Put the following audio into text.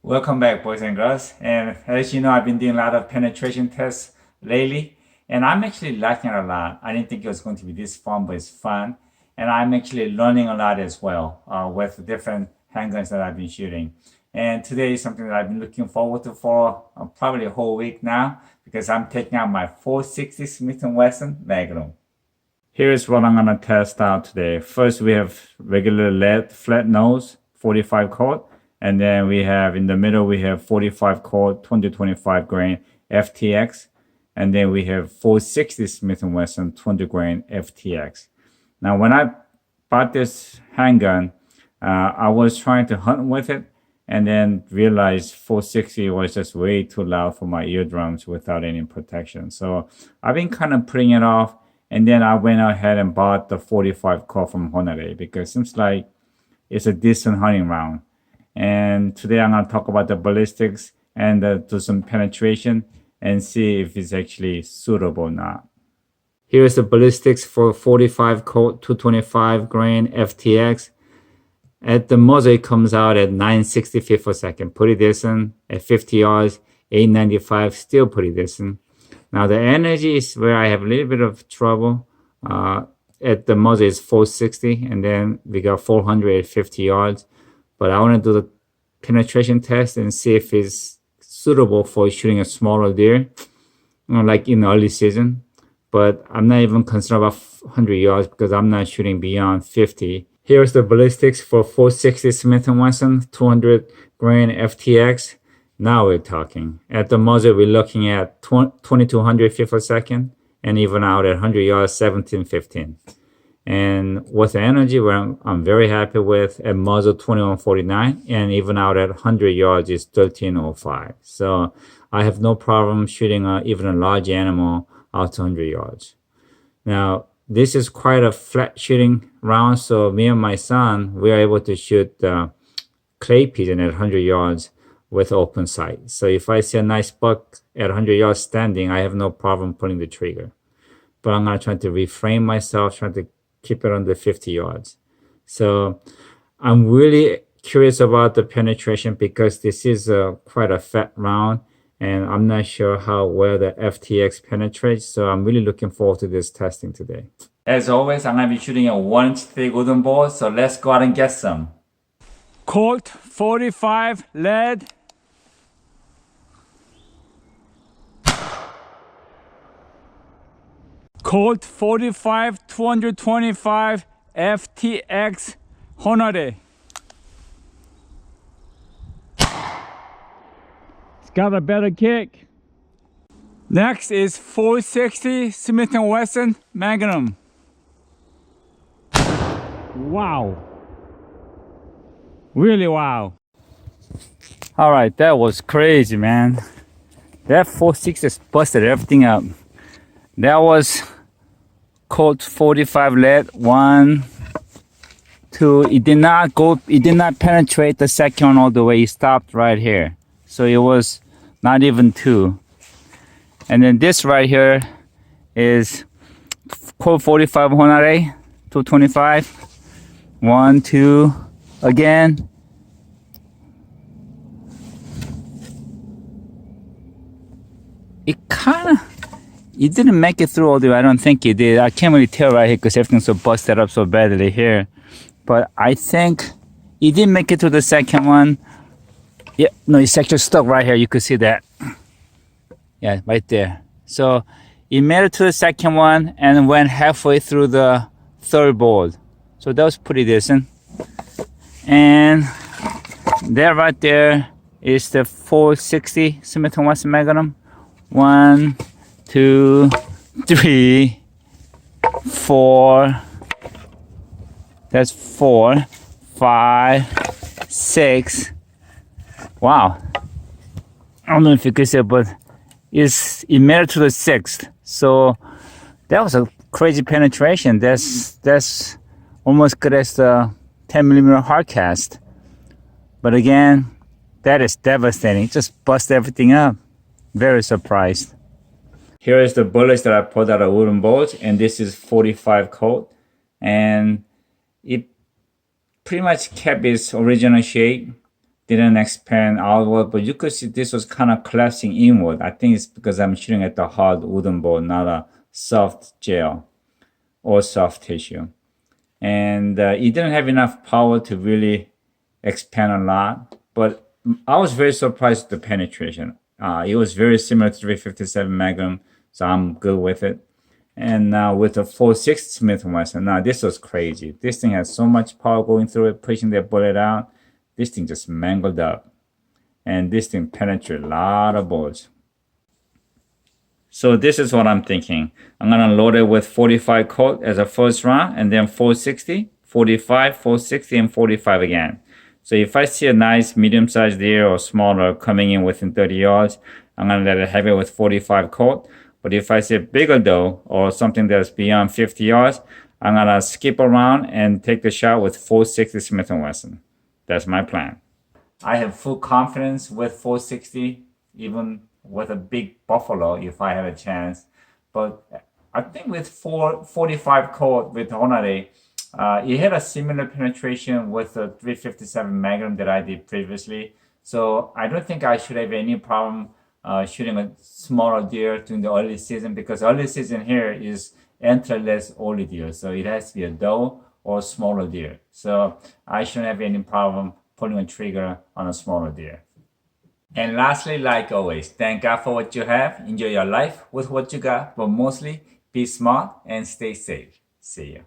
Welcome back, boys and girls. And as you know, I've been doing a lot of penetration tests lately, and I'm actually liking it a lot. I didn't think it was going to be this fun, but it's fun. And I'm actually learning a lot as well with the different handguns that I've been shooting. And today is something that I've been looking forward to for probably a whole week now because I'm taking out my 460 Smith & Wesson Magnum. Here's what I'm gonna test out today. First, we have regular lead flat nose 45 Colt. And then we have in the middle, we have 45 Colt 2025 grain FTX. And then we have 460 Smith & Wesson 20 grain FTX. Now, when I bought this handgun, I was trying to hunt with it and then realized 460 was just way too loud for my eardrums without any protection. So I've been kind of putting it off. And then I went ahead and bought the 45 Colt from Honore because it seems like it's a decent hunting round. And today I'm going to talk about the ballistics and do some penetration and see if it's actually suitable or not. Here's the ballistics for 45 Colt 225 grain FTX. At the muzzle, it comes out at 965 per second. Pretty decent. At 50 yards, 895, still pretty decent. Now the energy is where I have a little bit of trouble. At the muzzle is 460, and then we got 400 at 50 yards. But I want to do the penetration test and see if it's suitable for shooting a smaller deer, like in the early season. But I'm not even concerned about 100 yards because I'm not shooting beyond 50. Here's the ballistics for 460 Smith & Wesson 200 grain FTX. Now we're talking. At the muzzle, we're looking at 2200 feet per second, and even out at 100 yards, 1715. And with the energy, I'm very happy with at muzzle 2149, and even out at 100 yards is 1305. So I have no problem shooting even a large animal out to 100 yards. Now, this is quite a flat shooting round, so me and my son, we are able to shoot clay pigeon at 100 yards with open sight. So if I see a nice buck at 100 yards standing, I have no problem pulling the trigger. But I'm going to try to refrain myself, trying to keep it under 50 yards. So I'm really curious about the penetration because this is quite a fat round and I'm not sure how well the FTX penetrates. So I'm really looking forward to this testing today. As always, I'm going to be shooting a 1-inch thick wooden ball. So let's go out and get some. Colt 45 lead. Colt 45 225 FTX Honore. It's got a better kick. Next is 460 Smith & Wesson Magnum. Wow. Really wow. All right, that was crazy, man. That 460 just busted everything up. That was Colt 45 lead. 1, 2. It did not penetrate the second one all the way. It stopped right here. So it was not even 2. And then this right here is Colt 45 Honore 225. 1, 2. Again. It didn't make it through all the way. I don't think it did. I can't really tell right here because everything's so busted up so badly here. But I think it didn't make it to the second one. Yeah, no, it's actually stuck right here. You could see that. Yeah, right there. So it made it to the second one and went halfway through the third board. So that was pretty decent. And that right there is the 460 Smith & Wesson Magnum. 1, 2, 3, 4. That's 4, 5, 6. Wow. I don't know if you could see, but it made it to the 6th. So that was a crazy penetration. That's almost good as the 10mm hard cast. But again, that is devastating. It just busted everything up. Very surprised. Here is the bullets that I pulled out of wooden bolts, and this is 45 Colt, and it pretty much kept its original shape. didn't expand outward, but you could see this was kind of collapsing inward. I think it's because I'm shooting at the hard wooden ball, not a soft gel or soft tissue. And it didn't have enough power to really expand a lot, but I was very surprised with the penetration. It was very similar to 357 Magnum, so I'm good with it. And now with the 4.6 Smith & Wesson, now this was crazy. This thing has so much power going through it, pushing that bullet out. This thing just mangled up. And this thing penetrated a lot of bullets. So this is what I'm thinking. I'm going to load it with 45 Colt as a first round, and then 460, 45, 460, and 45 again. So if I see a nice medium-sized deer or smaller coming in within 30 yards, I'm going to let it have it with 45 Colt. But if I see a bigger doe or something that's beyond 50 yards, I'm going to skip around and take the shot with 460 Smith & Wesson. That's my plan. I have full confidence with 460, even with a big buffalo if I have a chance. But I think with 45 Colt with Honore, it had a similar penetration with the 357 Magnum that I did previously. So I don't think I should have any problem shooting a smaller deer during the early season, because early season here is antlerless only deer. So it has to be a doe or smaller deer. So I shouldn't have any problem pulling a trigger on a smaller deer. And lastly, like always, thank God for what you have. Enjoy your life with what you got, but mostly be smart and stay safe. See ya.